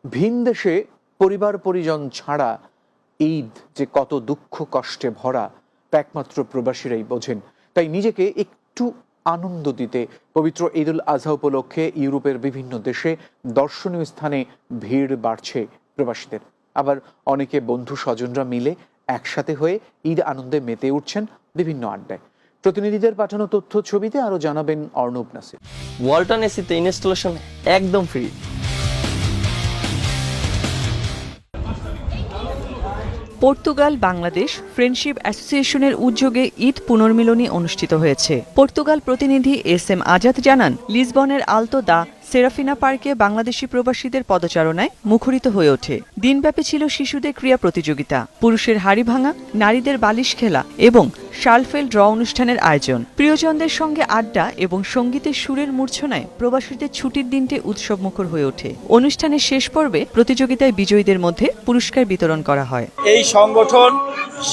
ভিন দেশে পরিবার পরিজন ছাড়া ঈদ যে কত দুঃখ কষ্টে ভরা তা একমাত্র প্রবাসীরাই বোঝেন। তাই নিজেকে একটু আনন্দ দিতে পবিত্র ঈদ উল আজহা উপলক্ষে ইউরোপের বিভিন্ন দেশে দর্শনীয় স্থানে ভিড় বাড়ছে প্রবাসীদের। আবার অনেকে বন্ধু স্বজনরা মিলে একসাথে হয়ে ঈদ আনন্দে মেতে উঠছেন বিভিন্ন আড্ডায়। প্রতিনিধিদের পাঠানো তথ্য ছবিতে আরো জানাবেন অর্ণব নাসির। ওয়ালটন এসিতে ইনস্টলেশন একদম ফ্রি। পর্তুগাল বাংলাদেশ ফ্রেন্ডশিপ অ্যাসোসিয়েশনের উদ্যোগে ঈদ পুনর্মিলনী অনুষ্ঠিত হয়েছে। পর্তুগাল প্রতিনিধি এস.এম. আজাদ জানান, লিসবনের আলতো দা সেরাফিনা পার্কে বাংলাদেশি প্রবাসীদের পদচারণায় মুখরিত হয়ে ওঠে। দিনব্যাপী ছিল শিশুদের ক্রীড়া প্রতিযোগিতা, পুরুষের হাড়ি ভাঙা, নারীদের বালিশ খেলা এবং শালফেল ড্র অনুষ্ঠানের আয়োজন। প্রিয়জনদের সঙ্গে আড্ডা এবং সঙ্গীতের সুরের মূর্ছনায় প্রবাসীদের ছুটির দিনটি উৎসবমুখর হয়ে ওঠে। অনুষ্ঠানের শেষ পর্বে প্রতিযোগিতায় বিজয়ীদের মধ্যে পুরস্কার বিতরণ করা হয়। এই সংগঠন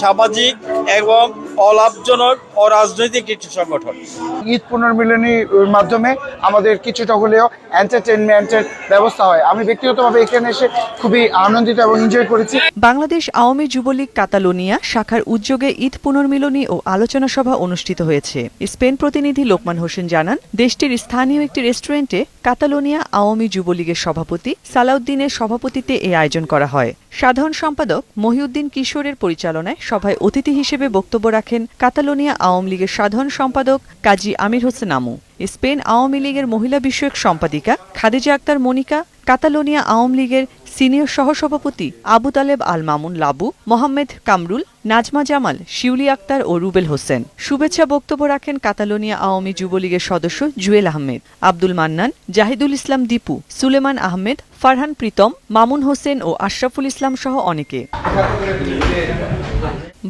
সামাজিক এবং অলাভজনক অরাজনৈতিক একটি সংগঠন। ঈদ পুনর্মিলনীর মাধ্যমে আমাদের কিছুটা হলেও এন্টারটেইনমেন্টের ব্যবস্থা হয়। আমি ব্যক্তিগতভাবে এখানে এসে খুবই আনন্দিত এবং এনজয় করেছি। বাংলাদেশ আওয়ামী যুবলীগ কাতালোনিয়া শাখার উদ্যোগে ঈদ পুনর্মিলনী ও আলোচনা সভা অনুষ্ঠিত হয়েছে। স্পেন প্রতিনিধি লোকমান হোসেন জানান, দেশটির স্থানীয় একটি রেস্টুরেন্টে কাতালোনিয়া আওয়ামী যুবলীগের সভাপতি সালাউদ্দিনের সভাপতিত্বে এই আয়োজন করা হয়। সাধারণ সম্পাদক মহিউদ্দিন কিশোরের পরিচালনায় সভায় অতিথি হিসেবে বক্তব্য রাখেন কাতালোনিয়া আওয়ামী লীগের সাধারণ সম্পাদক কাজী আমির হোসেন আমু, স্পেন আওয়ামী লীগের মহিলা বিষয়ক সম্পাদিকা খাদিজা আক্তার মনিকা, কাতালোনিয়া আওয়ামী লীগের সিনিয়র সহসভাপতি আবু তালেব আল মামুন লাবু, মোহাম্মদ কামরুল, নাজমা জামাল, শিউলি আক্তার ও রুবেল হোসেন। শুভেচ্ছা বক্তব্য রাখেন কাতালোনিয়া আওয়ামী যুবলীগের সদস্য জুয়েল আহমেদ, আব্দুল মান্নান, জাহিদুল ইসলাম দীপু, সুলেমান আহমেদ, ফারহান প্রীতম, মামুন হোসেন ও আশরাফুল ইসলাম সহ অনেকে।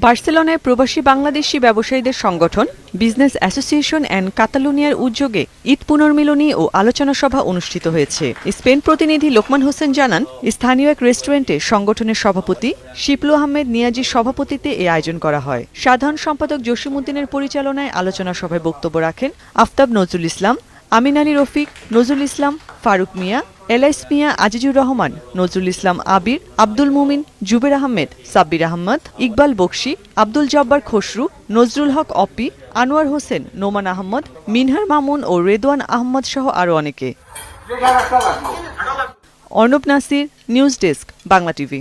বার্সেলোনায় প্রবাসী বাংলাদেশি ব্যবসায়ীদের সংগঠন বিজনেস অ্যাসোসিয়েশন অ্যান্ড কাতালোনিয়ার উদ্যোগে ঈদ পুনর্মিলনী ও আলোচনা সভা অনুষ্ঠিত হয়েছে। স্পেন প্রতিনিধি লোকমান হোসেন জানান, স্থানীয় এক রেস্টুরেন্টে সংগঠনের সভাপতি শিপলু আহমেদ নিয়াজির সভাপতিত্বে এই আয়োজন করা হয়। সাধারণ সম্পাদক জসিমউদ্দিনের পরিচালনায় আলোচনা সভায় বক্তব্য রাখেন আফতাব নজরুল ইসলাম, আমিন আলী রফিক, নজরুল ইসলাম, ফারুক মিয়া, এলাইস মিয়া, আজিজুর রহমান, নজরুল ইসলাম আবির, আব্দুল মুমিন, জুবের আহমেদ, সাব্বির আহমদ, ইকবাল বকশি, আব্দুল জব্বার খসরু, নজরুল হক অপি, আনোয়ার হোসেন, নোমান আহমদ, মিনহার মামুন ও রেদওয়ান আহমদ সহ আরও অনেকে। Arnab Nasir, news desk, Bangla TV.